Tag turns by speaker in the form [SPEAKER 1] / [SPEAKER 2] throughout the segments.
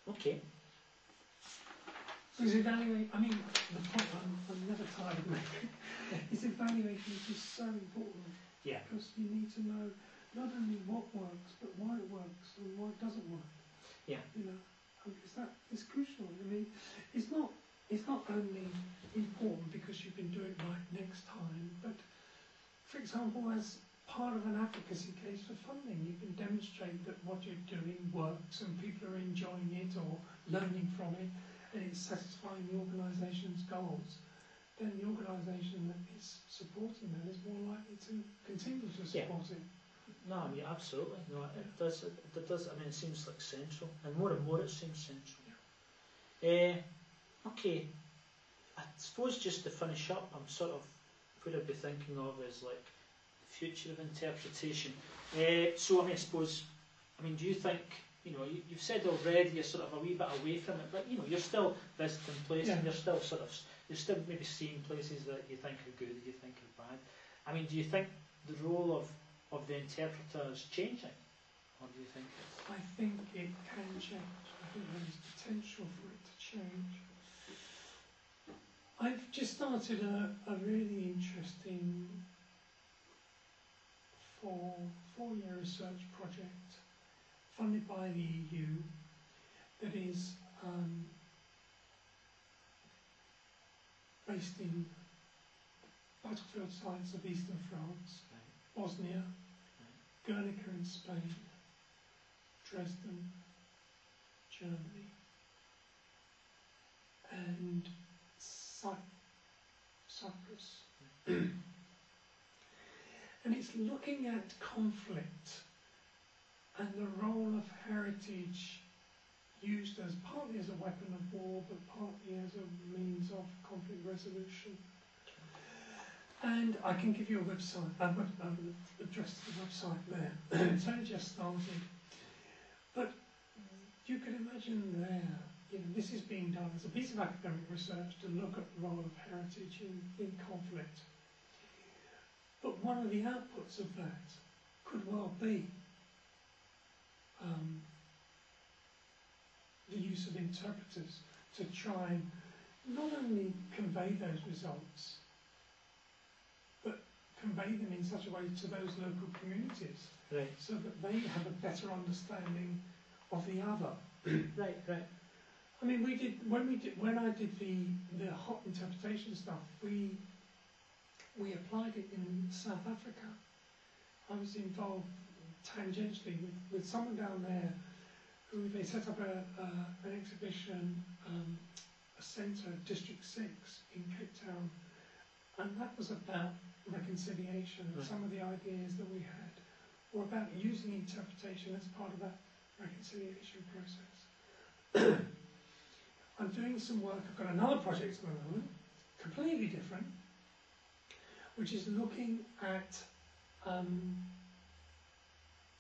[SPEAKER 1] Okay.
[SPEAKER 2] So it's evaluate. I mean, the point I'm never tired of making is evaluation is just so important.
[SPEAKER 1] Yeah.
[SPEAKER 2] Because you need to know not only what works, but why it works and why it doesn't work.
[SPEAKER 1] Yeah.
[SPEAKER 2] You know, because that is crucial. I mean, it's not only important because you can do it right next time, but for example, as part of an advocacy case for funding, you can demonstrate that what you're doing works and people are enjoying it or learning from it, and it's satisfying the organisation's goals. Then the organisation that is supporting that is more likely to continue to support it.
[SPEAKER 1] No, I mean, absolutely. No, it does. It does. I mean, it seems like central, and more it seems central. Yeah. Okay. I suppose just to finish up, I'm sort of what I'd be thinking of is like the future of interpretation. So, I mean, I suppose. I mean, do you think? You know, you've said already you're sort of a wee bit away from it, but you know, you're still visiting places.
[SPEAKER 2] Yeah.
[SPEAKER 1] You're still you're still maybe seeing places that you think are good, you think are bad. I mean, do you think the role of the interpreter is changing, or do you think it's...
[SPEAKER 2] I think it can change. I think there is potential for it to change. I've just started a really interesting four-year research project funded by the EU that is based in battlefield sites of eastern France, Bosnia, Guernica in Spain, Dresden, Germany, and Cyprus. And it's looking at conflict and the role of heritage used as partly as a weapon of war, but partly as a means of conflict resolution. And I can give you a website, address to the website there. It's only just started. But you can imagine there, you know, this is being done as a piece of academic research to look at the role of heritage in conflict. But one of the outputs of that could well be the use of interpreters to try and not only convey those results, but convey them in such a way to those local communities,
[SPEAKER 1] Right.
[SPEAKER 2] so that they have a better understanding of the other.
[SPEAKER 1] Right.
[SPEAKER 2] I mean, when I did the hot interpretation stuff, we applied it in South Africa. I was involved tangentially with someone down there who they set up an exhibition, a centre, District 6 in Cape Town, and that was about reconciliation. And some of the ideas that we had were about using interpretation as part of that reconciliation process. I'm doing some work, I've got another project at the moment, completely different, which is looking at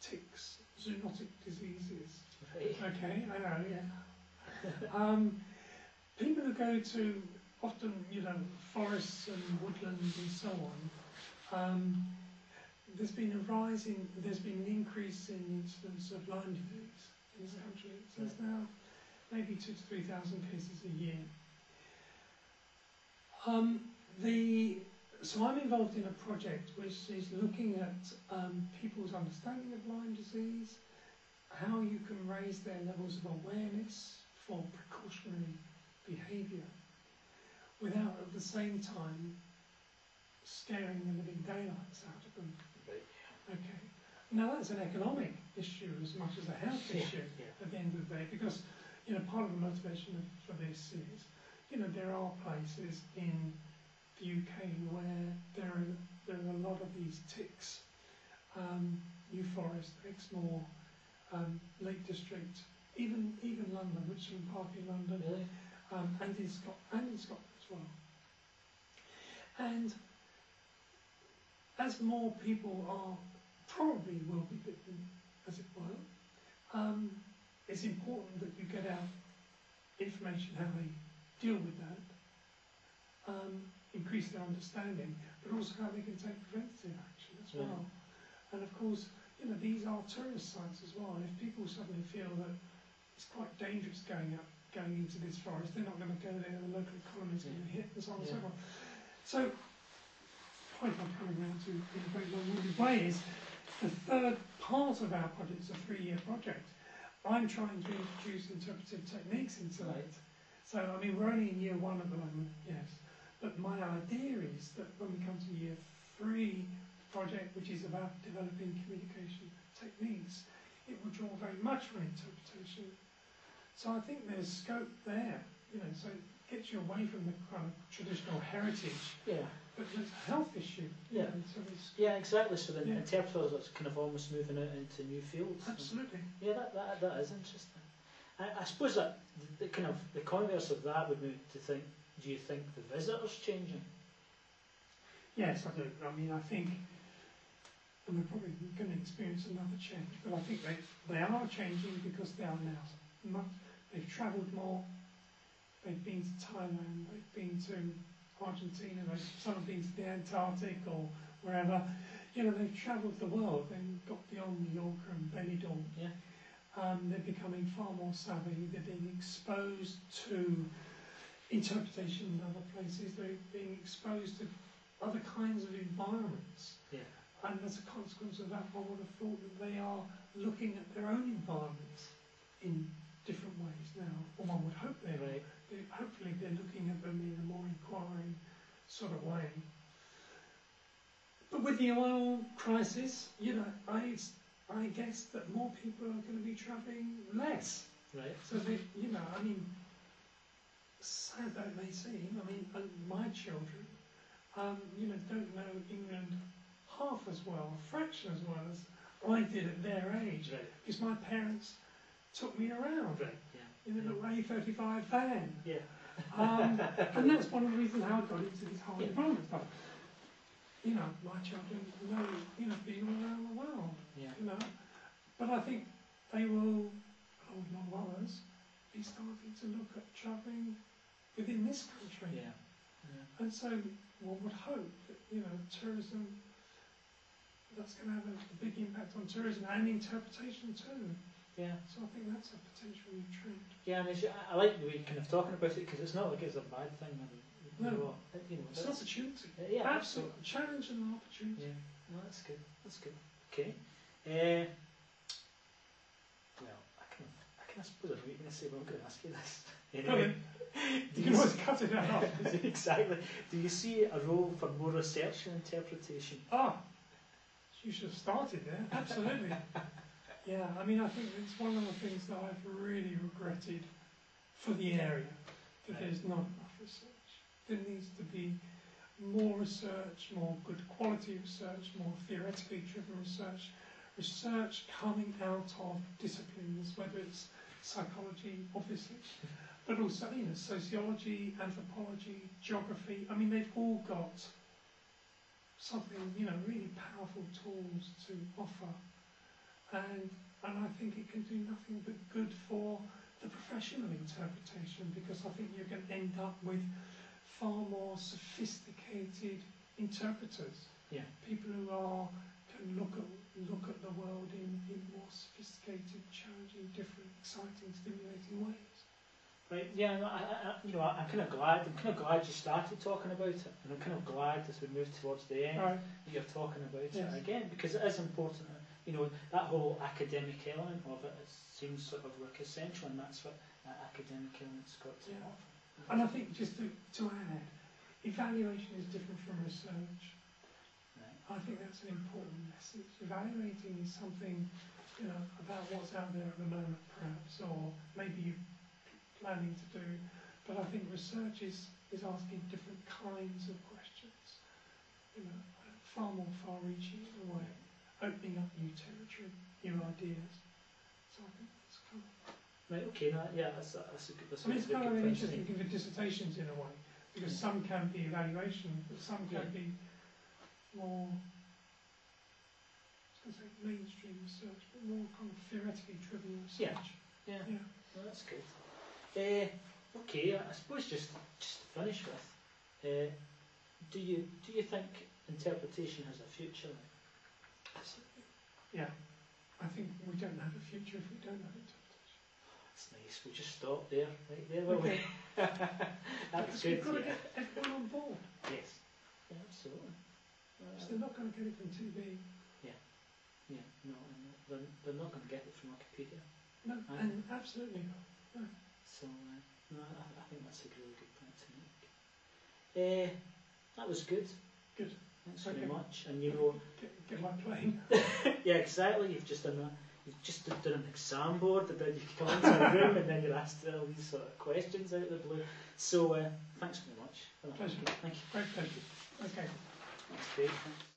[SPEAKER 2] ticks, zoonotic diseases.
[SPEAKER 1] Right.
[SPEAKER 2] Okay, I know, yeah. People who go to often, you know, forests and woodlands and so on, there's been an increase in the incidence of Lyme disease in this country. So there's now maybe 2,000 to 3,000 cases a year. So I'm involved in a project which is looking at people's understanding of Lyme disease, how you can raise their levels of awareness for precautionary behaviour without at the same time scaring the living daylights out of them. Okay. Now that's an economic issue as much as a health issue at the end of the day, because, you know, part of the motivation for this is, you know, there are places in the UK where there are a lot of these ticks, New Forest, Exmoor, Lake District, even London, Richmond Park in London, and in Scotland as well. And as more people probably will be bitten, as it were, it's important that you get out information how they deal with that, increase their understanding, but also how they can take preventative action as well. And of course, you know, these are tourist sites as well. If people suddenly feel that it's quite dangerous going into this forest. They're not going to go there. The local economy is going to hit, and so on and so forth. So, the point I'm coming around to in a very long-winded way is the third part of our project is a 3-year project. I'm trying to introduce interpretive techniques into that. So, I mean, we're only in year 1 at the moment, yes. But my idea is that when we come to year 3 project, which is about developing communication techniques, it will draw very much from interpretation. So I think there's scope there, you know, so it gets you away from the kind of traditional heritage.
[SPEAKER 1] Yeah.
[SPEAKER 2] But there's a health issue.
[SPEAKER 1] Yeah.
[SPEAKER 2] So it's,
[SPEAKER 1] Yeah, exactly. So the
[SPEAKER 2] Yeah.
[SPEAKER 1] interpreters are kind of almost moving out into new fields.
[SPEAKER 2] absolutely.
[SPEAKER 1] Yeah, that is interesting. I suppose that the kind of the converse of that would be to think: do you think the visitors changing?
[SPEAKER 2] Yes, I do. I mean, I think, and we're probably going to experience another change, but I think they are changing because they are now they've travelled more. They've been to Thailand. They've been to Argentina. Some have been to the Antarctic or wherever. You know, they've travelled the world. They've got beyond Mallorca and Benidorm.
[SPEAKER 1] Yeah.
[SPEAKER 2] They're becoming far more savvy. They're being exposed to interpretation in other places. They're being exposed to other kinds of environments.
[SPEAKER 1] Yeah.
[SPEAKER 2] And as a consequence of that, I would have thought that they are looking at their own environments in different ways now, or one would hope they are.
[SPEAKER 1] Right.
[SPEAKER 2] Hopefully they're looking at them in a more inquiring sort of way. But with the oil crisis, you know, I guess that more people are going to be travelling less.
[SPEAKER 1] Right.
[SPEAKER 2] So they, you know, I mean, sad though it may seem, I mean, my children, you know, don't know England half as well, a fraction as well as I did at their age.
[SPEAKER 1] Right.
[SPEAKER 2] Because my parents took me around
[SPEAKER 1] Right. Yeah.
[SPEAKER 2] in a little A35 van.
[SPEAKER 1] Yeah.
[SPEAKER 2] And that's one of the reasons how I got into this whole
[SPEAKER 1] Yeah.
[SPEAKER 2] environment stuff. You know, my children know, you know, being all around the world,
[SPEAKER 1] Yeah.
[SPEAKER 2] you know. But I think they will, along with others, be starting to look at travelling within this country.
[SPEAKER 1] Yeah. Yeah.
[SPEAKER 2] And so one would hope that, you know, tourism, that's going to have a big impact on tourism and interpretation too.
[SPEAKER 1] Yeah.
[SPEAKER 2] So I think that's a potential new trend.
[SPEAKER 1] Yeah, and I like the way you're kind of talking about it because it's not like it's a bad thing. I mean,
[SPEAKER 2] No.
[SPEAKER 1] you know,
[SPEAKER 2] It's an opportunity.
[SPEAKER 1] Yeah,
[SPEAKER 2] Absolute challenge and an opportunity.
[SPEAKER 1] Yeah, no, that's good. That's good. Okay. Well, I suppose I know what you're going to say, but I'm going to ask you this. Anyway,
[SPEAKER 2] You can always cut it out.
[SPEAKER 1] exactly. Do you see a role for more research and interpretation?
[SPEAKER 2] Ah, you should have started there. Absolutely. Yeah, I mean, I think it's one of the things that I've really regretted for the area, that there's not enough research. There needs to be more research, more good quality research, more theoretically driven research, research coming out of disciplines, whether it's psychology, obviously, but also, you know, sociology, anthropology, geography. I mean, they've all got something, you know, really powerful tools to offer. And I think it can do nothing but good for the profession of interpretation, because I think you're going to end up with far more sophisticated interpreters.
[SPEAKER 1] Yeah.
[SPEAKER 2] People who can look at the world in more sophisticated, challenging, different, exciting, stimulating ways.
[SPEAKER 1] Right. Yeah. No, I'm kind of glad. You started talking about it, and I'm kind of glad as we move towards the end
[SPEAKER 2] Right.
[SPEAKER 1] that you're talking about
[SPEAKER 2] Yes.
[SPEAKER 1] it again, because it is important. You know, that whole academic element of it seems sort of like essential, and that's what that academic element's got to
[SPEAKER 2] Yeah.
[SPEAKER 1] offer.
[SPEAKER 2] And I think, just to add, evaluation is different from research.
[SPEAKER 1] Right.
[SPEAKER 2] I think that's an important message. Evaluating is something, you know, about what's out there at the moment, perhaps, or maybe you're planning to do. But I think research is asking different kinds of questions, you know, far more far-reaching in a way, opening up new territory, new ideas. So I think that's kind of...
[SPEAKER 1] Right. Okay. No, yeah. That's a good. That's
[SPEAKER 2] I mean, it's
[SPEAKER 1] a
[SPEAKER 2] kind of
[SPEAKER 1] good
[SPEAKER 2] an
[SPEAKER 1] point to
[SPEAKER 2] interesting
[SPEAKER 1] make.
[SPEAKER 2] thing for dissertations in a way, because some can be evaluation, but some can be more, I was going to say mainstream research, but more kind of theoretically driven research.
[SPEAKER 1] Yeah.
[SPEAKER 2] Yeah.
[SPEAKER 1] Well, that's good. Okay. I suppose just to finish with, do you think interpretation has a future?
[SPEAKER 2] Absolutely. Yeah. I think we don't have a future if we don't have interpretation.
[SPEAKER 1] That's nice. We'll just stop there, right there, will
[SPEAKER 2] Okay.
[SPEAKER 1] we? That's
[SPEAKER 2] Because
[SPEAKER 1] good.
[SPEAKER 2] you've got to
[SPEAKER 1] Yeah.
[SPEAKER 2] get everyone on board.
[SPEAKER 1] Yes. Yeah, absolutely.
[SPEAKER 2] So they're not going to get anything too big.
[SPEAKER 1] Yeah, no, and they're not going to get it from Wikipedia.
[SPEAKER 2] No, and absolutely not. No.
[SPEAKER 1] So, no, I think that's a really good point to make. That was good.
[SPEAKER 2] Good.
[SPEAKER 1] Thanks very
[SPEAKER 2] Okay.
[SPEAKER 1] much. And you know,
[SPEAKER 2] Get my plane.
[SPEAKER 1] yeah, exactly. You've just done an exam board, and then you come into a room, and then you're asked all these sort of questions out of the blue. So, thanks very much.
[SPEAKER 2] Pleasure.
[SPEAKER 1] Thank you.
[SPEAKER 2] Great pleasure. Okay.
[SPEAKER 1] That's great. Thanks.